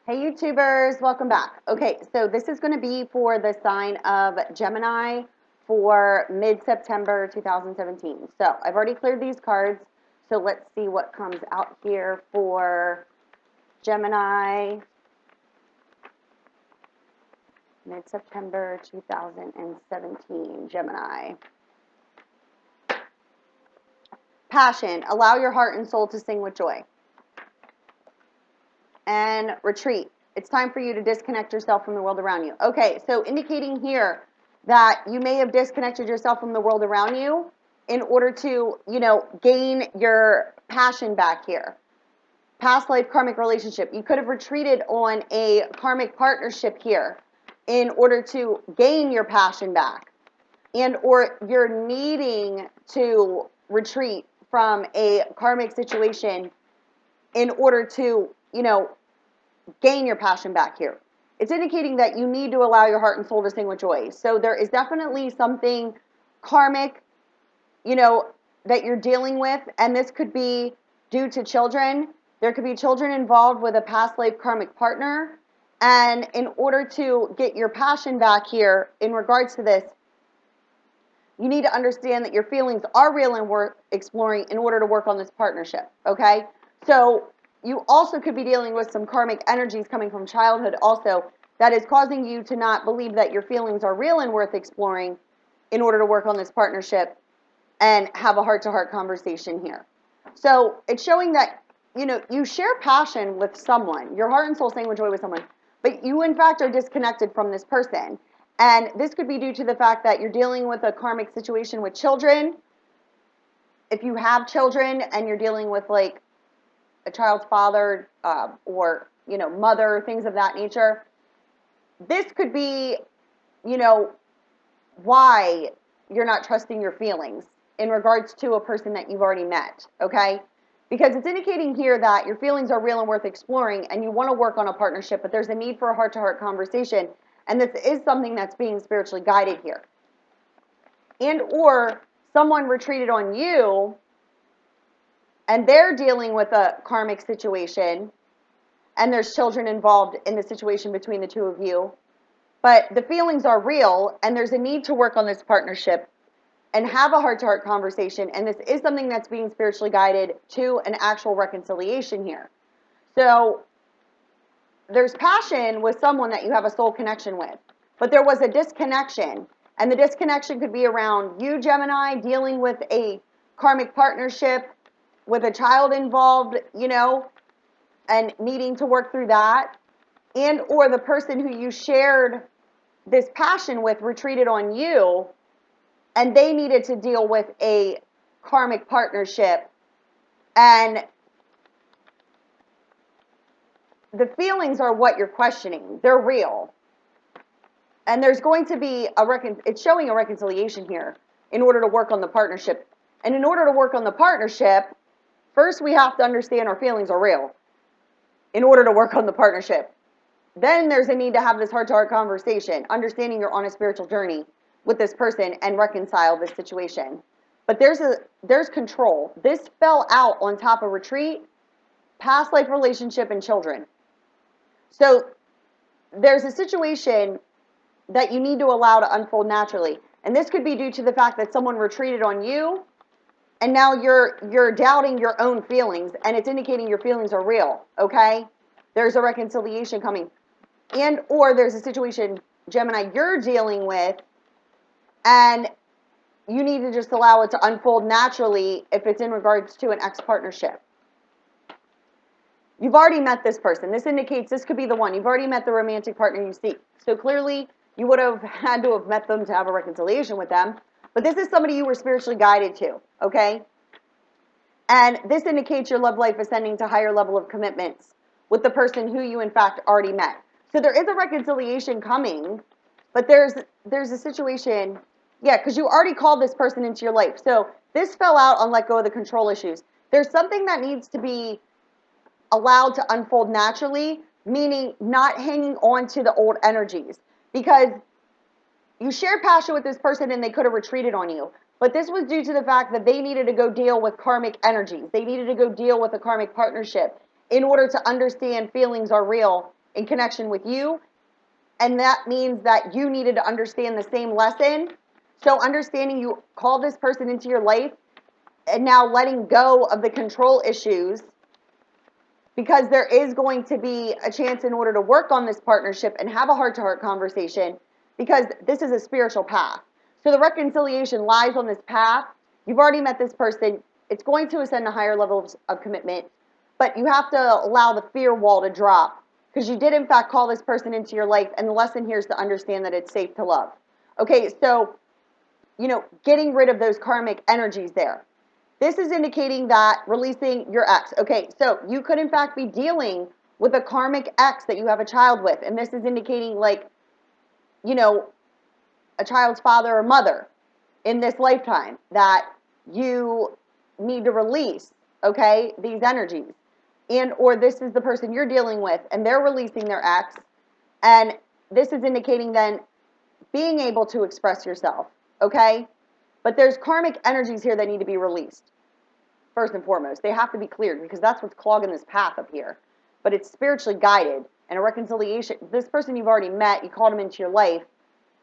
Hey YouTubers, welcome back. Okay, so this is going to be for the sign of Gemini for mid-September 2017. So I've already cleared these cards, so let's see what comes out here for Gemini mid-September 2017. Gemini. Passion, allow your heart and soul to sing with joy. And retreat. It's time for you to disconnect yourself from the world around you. Okay, so indicating here that you may have disconnected yourself from the world around you in order to, gain your passion back here. Past life karmic relationship. You could have retreated on a karmic partnership here in order to gain your passion back. And or you're needing to retreat from a karmic situation in order to, gain your passion back here. It's indicating that you need to allow your heart and soul to sing with joy. So there is definitely something karmic, that you're dealing with, and this could be due to children. There could be children involved with a past life karmic partner, and in order to get your passion back here in regards to this, you need to understand that your feelings are real and worth exploring in order to work on this partnership, okay? So you also could be dealing with some karmic energies coming from childhood also that is causing you to not believe that your feelings are real and worth exploring in order to work on this partnership and have a heart-to-heart conversation here. So it's showing that, you share passion with someone, your heart and soul sing with joy with someone, but you in fact are disconnected from this person. And this could be due to the fact that you're dealing with a karmic situation with children. If you have children and you're dealing with like a child's father or, mother, things of that nature, this could be, why you're not trusting your feelings in regards to a person that you've already met, okay? Because it's indicating here that your feelings are real and worth exploring and you want to work on a partnership, but there's a need for a heart-to-heart conversation. And this is something that's being spiritually guided here. And or someone retreated on you and they're dealing with a karmic situation and there's children involved in the situation between the two of you. But the feelings are real and there's a need to work on this partnership and have a heart-to-heart conversation. And this is something that's being spiritually guided to an actual reconciliation here. So there's passion with someone that you have a soul connection with, but there was a disconnection, and the disconnection could be around you, Gemini, dealing with a karmic partnership with a child involved, and needing to work through that, and or the person who you shared this passion with retreated on you, and they needed to deal with a karmic partnership, and the feelings are what you're questioning. They're real. And there's going to be it's showing a reconciliation here in order to work on the partnership. And in order to work on the partnership, first we have to understand our feelings are real in order to work on the partnership. Then there's a need to have this heart-to-heart conversation, understanding you're on a spiritual journey with this person and reconcile this situation. But there's control. This fell out on top of retreat, past life relationship, and children. So there's a situation that you need to allow to unfold naturally. And this could be due to the fact that someone retreated on you and now you're doubting your own feelings, and it's indicating your feelings are real, okay? There's a reconciliation coming. And or there's a situation, Gemini, you're dealing with, and you need to just allow it to unfold naturally if it's in regards to an ex-partnership. You've already met this person. This indicates this could be the one. You've already met the romantic partner you seek. So clearly, you would have had to have met them to have a reconciliation with them. But this is somebody you were spiritually guided to, okay? And this indicates your love life ascending to higher level of commitments with the person who you, in fact, already met. So there is a reconciliation coming, but there's a situation, yeah, because you already called this person into your life. So this fell out on let go of the control issues. There's something that needs to be allowed to unfold naturally, meaning not hanging on to the old energies, because you shared passion with this person and they could have retreated on you. But this was due to the fact that they needed to go deal with karmic energies. They needed to go deal with a karmic partnership in order to understand feelings are real in connection with you, and that means that you needed to understand the same lesson. So understanding you call this person into your life and now letting go of the control issues, because there is going to be a chance in order to work on this partnership and have a heart-to-heart conversation, because this is a spiritual path. So the reconciliation lies on this path. You've already met this person. It's going to ascend to higher levels of commitment, but you have to allow the fear wall to drop, because you did in fact call this person into your life, and the lesson here is to understand that it's safe to love. Okay, so, getting rid of those karmic energies there. This is indicating that releasing your ex. Okay, so you could in fact be dealing with a karmic ex that you have a child with, and this is indicating a child's father or mother in this lifetime that you need to release, okay, these energies. And or this is the person you're dealing with and they're releasing their ex, and this is indicating then being able to express yourself, okay? But there's karmic energies here that need to be released. First and foremost, they have to be cleared, because that's what's clogging this path up here. But it's spiritually guided, and a reconciliation. This person you've already met, you called them into your life,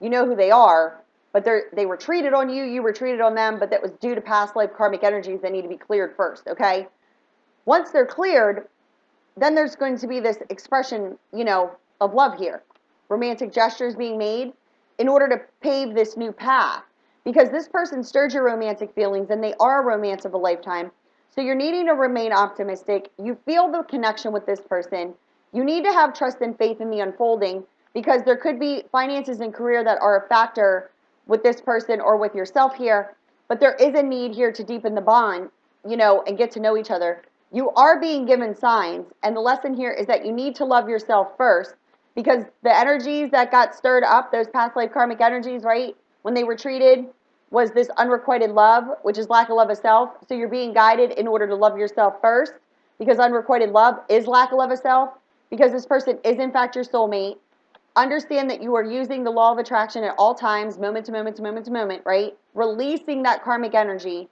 you know who they are, but they were treated on you, you were treated on them, but that was due to past life karmic energies that need to be cleared first, okay? Once they're cleared, then there's going to be this expression, of love here. Romantic gestures being made in order to pave this new path. Because this person stirred your romantic feelings, and they are a romance of a lifetime. So you're needing to remain optimistic. You feel the connection with this person. You need to have trust and faith in the unfolding, because there could be finances and career that are a factor with this person or with yourself here. But there is a need here to deepen the bond, and get to know each other. You are being given signs, and the lesson here is that you need to love yourself first, because the energies that got stirred up, those past life karmic energies, right, when they were treated, was this unrequited love, which is lack of love of self. So you're being guided in order to love yourself first, because unrequited love is lack of love of self, because this person is in fact your soulmate. Understand that you are using the law of attraction at all times, moment to moment to moment to moment, right? Releasing that karmic energy,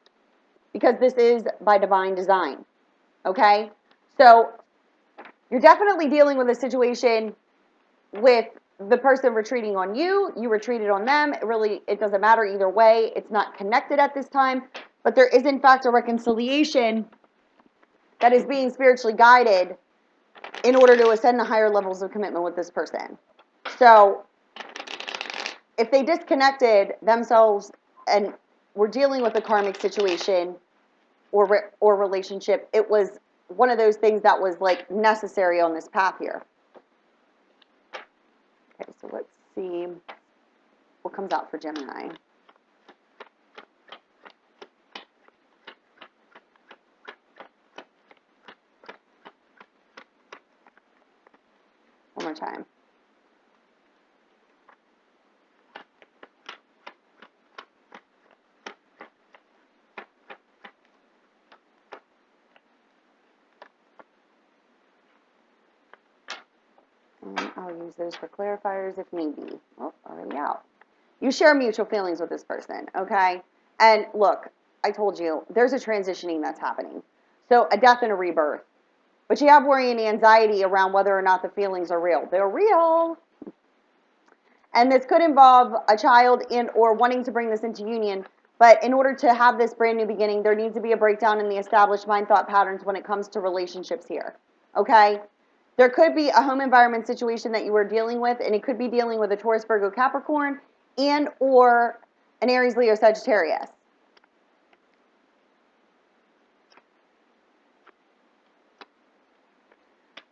because this is by divine design, okay? So you're definitely dealing with a situation with the person retreating on you, you retreated on them. It doesn't matter either way. It's not connected at this time, but there is in fact a reconciliation that is being spiritually guided in order to ascend to higher levels of commitment with this person. So if they disconnected themselves and were dealing with a karmic situation or relationship, it was one of those things that was necessary on this path here. Okay, so let's see what comes out for Gemini. One more time. And I'll use those for clarifiers if need be. Oh, already out. You share mutual feelings with this person, okay? And look, I told you, there's a transitioning that's happening. So a death and a rebirth. But you have worry and anxiety around whether or not the feelings are real. They're real. And this could involve a child and or wanting to bring this into union. But in order to have this brand new beginning, there needs to be a breakdown in the established mind thought patterns when it comes to relationships here, okay? There could be a home environment situation that you were dealing with, and it could be dealing with a Taurus, Virgo, Capricorn, and or an Aries, Leo, Sagittarius.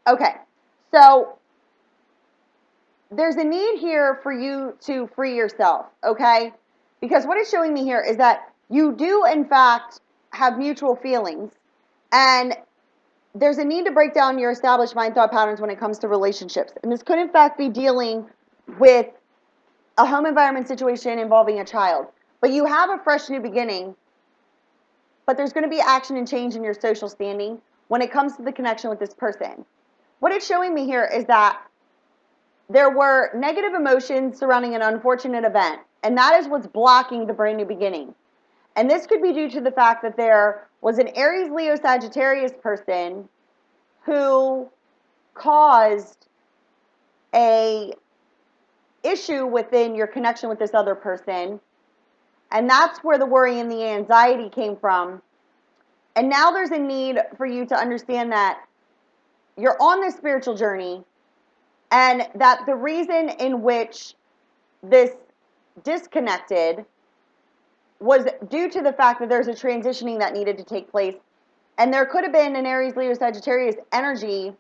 Okay, so there's a need here for you to free yourself, okay? Because what it's showing me here is that you do, in fact, have mutual feelings, and there's a need to break down your established mind thought patterns when it comes to relationships. And this could, in fact, be dealing with a home environment situation involving a child. But you have a fresh new beginning, but there's going to be action and change in your social standing when it comes to the connection with this person. What it's showing me here is that there were negative emotions surrounding an unfortunate event, and that is what's blocking the brand new beginning. And this could be due to the fact that there was an Aries, Leo, Sagittarius person who caused a issue within your connection with this other person, and that's where the worry and the anxiety came from. And now there's a need for you to understand that you're on this spiritual journey, and that the reason in which this disconnected was due to the fact that there's a transitioning that needed to take place. And there could have been an Aries, Leo, Sagittarius energy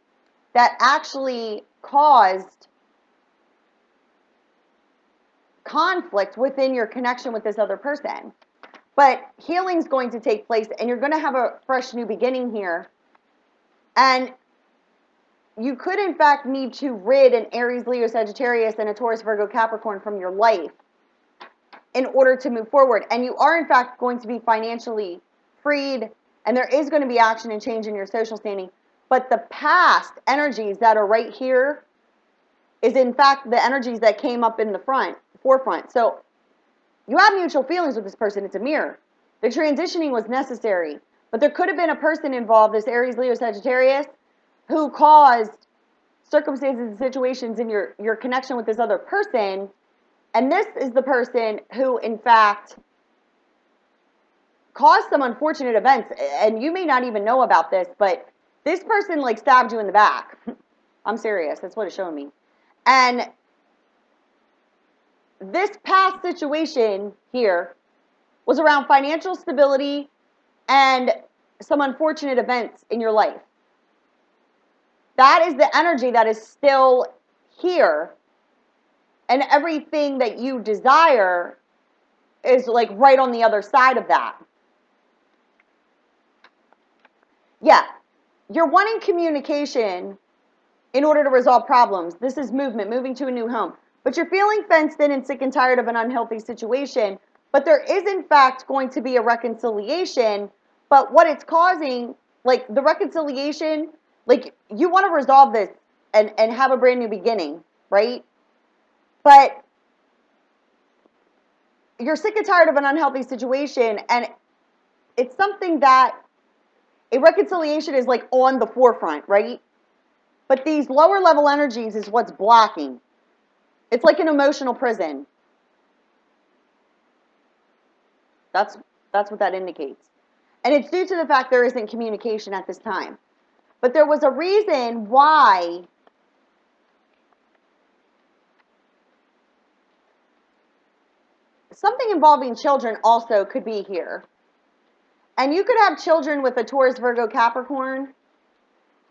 that actually caused conflict within your connection with this other person. But healing's going to take place, and you're going to have a fresh new beginning here. And you could, in fact, need to rid an Aries, Leo, Sagittarius, and a Taurus, Virgo, Capricorn from your life in order to move forward. And you are, in fact, going to be financially freed, and there is going to be action and change in your social standing. But the past energies that are right here is, in fact, the energies that came up in the forefront. So you have mutual feelings with this person. It's a mirror. The transitioning was necessary. But there could have been a person involved, this Aries, Leo, Sagittarius, who caused circumstances and situations in your connection with this other person. And this is the person who, in fact, caused some unfortunate events. And you may not even know about this, but this person, like, stabbed you in the back. I'm serious. That's what it's showing me. And this past situation here was around financial stability and some unfortunate events in your life. That is the energy that is still here. And everything that you desire is, like, right on the other side of that. Yeah, you're wanting communication in order to resolve problems. This is movement, moving to a new home. But you're feeling fenced in and sick and tired of an unhealthy situation. But there is, in fact, going to be a reconciliation. But what it's causing, like, the reconciliation, like, you want to resolve this and have a brand new beginning, right? But you're sick and tired of an unhealthy situation, and it's something that a reconciliation is, like, on the forefront, right? But these lower level energies is what's blocking. It's like an emotional prison. That's what that indicates. And it's due to the fact there isn't communication at this time. But there was a reason why something involving children also could be here. And you could have children with a Taurus, Virgo, Capricorn.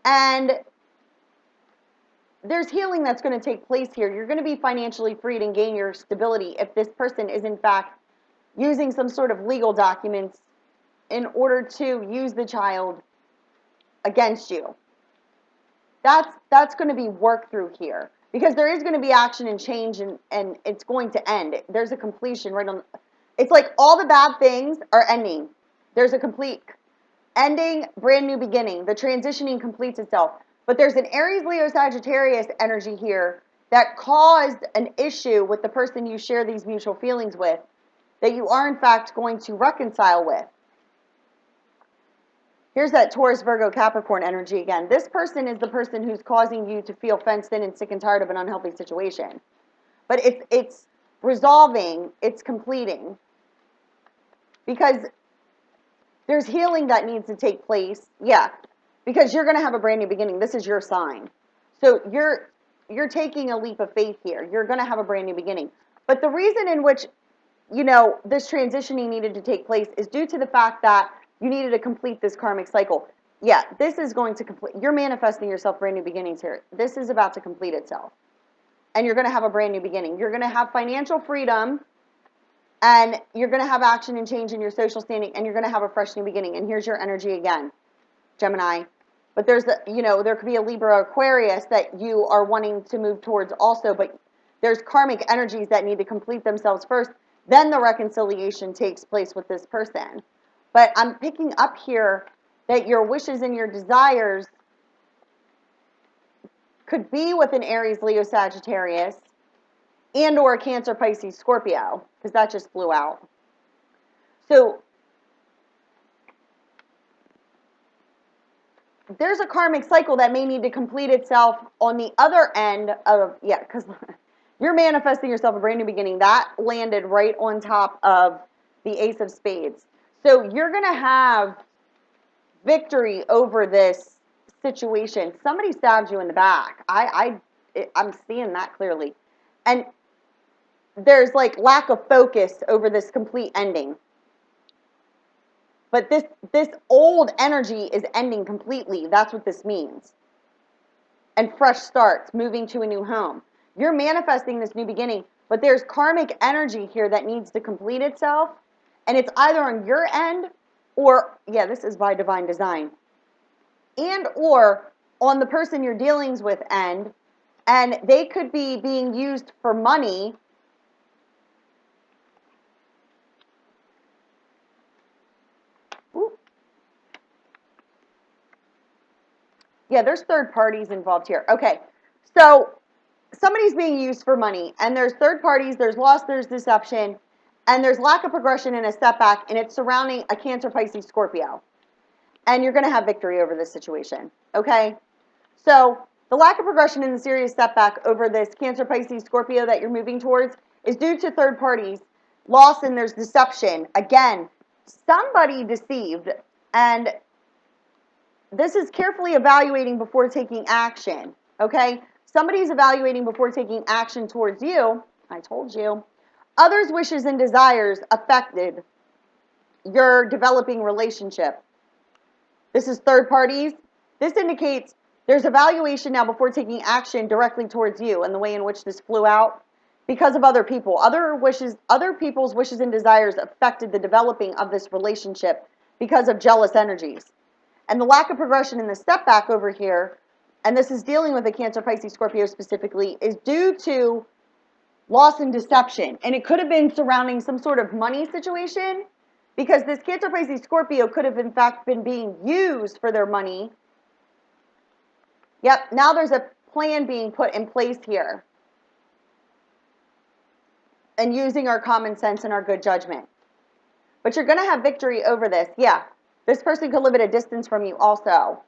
And there's healing that's going to take place here. You're going to be financially freed and gain your stability if this person is, in fact, using some sort of legal documents in order to use the child against you. That's going to be worked through here, because there is going to be action and change, and it's going to end. There's a completion right on. It's like all the bad things are ending. There's a complete ending, brand new beginning. The transitioning completes itself. But there's an Aries, Leo, Sagittarius energy here that caused an issue with the person you share these mutual feelings with, that you are, in fact, going to reconcile with. Here's that Taurus, Virgo, Capricorn energy again. This person is the person who's causing you to feel fenced in and sick and tired of an unhealthy situation. But it's resolving, it's completing. Because there's healing that needs to take place. Yeah, because you're going to have a brand new beginning. This is your sign. So you're taking a leap of faith here. You're going to have a brand new beginning. But the reason in which, this transitioning needed to take place is due to the fact that you needed to complete this karmic cycle. Yeah, this is going to complete. You're manifesting yourself brand new beginnings here. This is about to complete itself. And you're going to have a brand new beginning. You're going to have financial freedom, and you're going to have action and change in your social standing, and you're going to have a fresh new beginning. And here's your energy again, Gemini. But there's there could be a Libra or Aquarius that you are wanting to move towards also, but there's karmic energies that need to complete themselves first. Then the reconciliation takes place with this person. But I'm picking up here that your wishes and your desires could be with an Aries, Leo, Sagittarius, and or a Cancer, Pisces, Scorpio, because that just flew out. So there's a karmic cycle that may need to complete itself on the other end of, yeah, because you're manifesting yourself a brand new beginning. That landed right on top of the Ace of Spades. So you're going to have victory over this situation. Somebody stabs you in the back. I'm seeing that clearly. And there's like lack of focus over this complete ending. But this old energy is ending completely. That's what this means. And fresh starts, moving to a new home. You're manifesting this new beginning, but there's karmic energy here that needs to complete itself. And it's either on your end or, yeah, this is by divine design, and or on the person you're dealing with end, and they could be being used for money. Ooh. Yeah, there's third parties involved here. Okay, so somebody's being used for money, and there's third parties, there's loss, there's deception, and there's lack of progression and a setback, and it's surrounding a Cancer, Pisces, Scorpio. And you're going to have victory over this situation, okay? So the lack of progression and the serious setback over this Cancer, Pisces, Scorpio that you're moving towards is due to third parties, loss, and there's deception. Again, somebody deceived, and this is carefully evaluating before taking action, okay? Somebody's evaluating before taking action towards you. I told you. Others' wishes and desires affected your developing relationship. This is third parties. This indicates there's evaluation now before taking action directly towards you and the way in which this flew out because of other people. Other people's wishes and desires affected the developing of this relationship because of jealous energies. And the lack of progression in the setback over here, and this is dealing with a Cancer, Pisces, Scorpio specifically, is due to loss and deception. And it could have been surrounding some sort of money situation, because this Cancer, Pisces, Scorpio could have in fact been being used for their money. Yep, now there's a plan being put in place here. And using our common sense and our good judgment. But you're going to have victory over this. Yeah, this person could live at a distance from you also.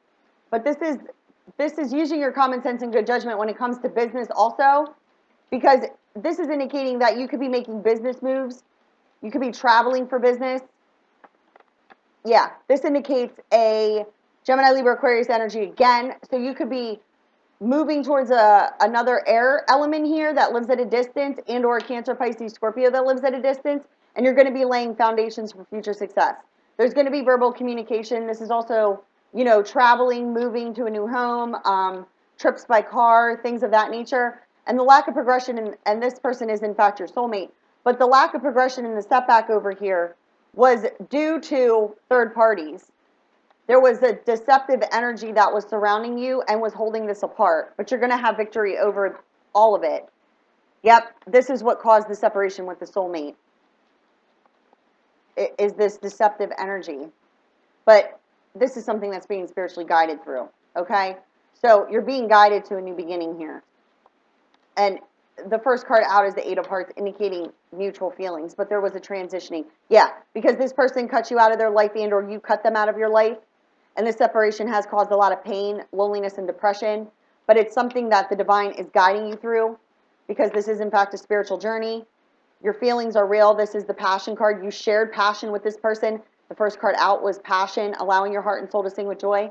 But this is using your common sense and good judgment when it comes to business also, because this is indicating that you could be making business moves. You could be traveling for business. Yeah, this indicates a Gemini, Libra, Aquarius energy again. So you could be moving towards another air element here that lives at a distance, and or a Cancer, Pisces, Scorpio that lives at a distance, and you're going to be laying foundations for future success. There's going to be verbal communication. This is also, traveling, moving to a new home, trips by car, things of that nature. And the lack of progression, and this person is in fact your soulmate, but the lack of progression in the setback over here was due to third parties. There was a deceptive energy that was surrounding you and was holding this apart, but you're going to have victory over all of it. Yep, this is what caused the separation with the soulmate. It is this deceptive energy. But this is something that's being spiritually guided through, okay? So you're being guided to a new beginning here. And the first card out is the Eight of Hearts, indicating mutual feelings, but there was a transitioning. Yeah, because this person cut you out of their life, and or you cut them out of your life, and this separation has caused a lot of pain, loneliness, and depression, but it's something that the divine is guiding you through, because this is in fact a spiritual journey. Your feelings are real. This is the passion card. You shared passion with this person. The first card out was passion, allowing your heart and soul to sing with joy.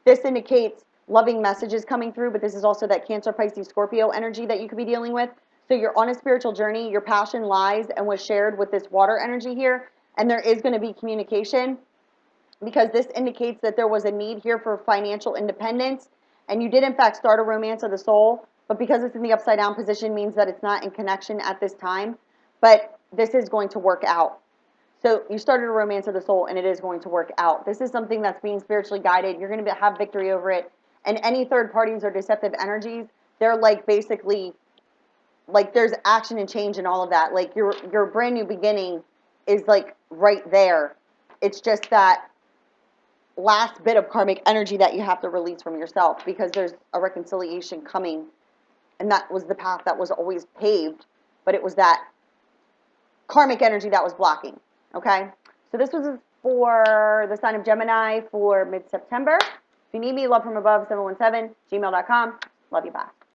This indicates loving messages coming through, but this is also that Cancer, Pisces, Scorpio energy that you could be dealing with. So you're on a spiritual journey. Your passion lies and was shared with this water energy here, and there is going to be communication, because this indicates that there was a need here for financial independence, and you did in fact start a romance of the soul, but because it's in the upside down position means that it's not in connection at this time, but this is going to work out. So you started a romance of the soul, and it is going to work out. This is something that's being spiritually guided. You're going to have victory over it. And any third parties or deceptive energies, they're like basically, like there's action and change and all of that. Like your brand new beginning is like right there. It's just that last bit of karmic energy that you have to release from yourself, because there's a reconciliation coming. And that was the path that was always paved, but it was that karmic energy that was blocking. Okay, so this was for the sign of Gemini for mid-September. If you need me, love from above, 717, gmail.com. Love you, bye.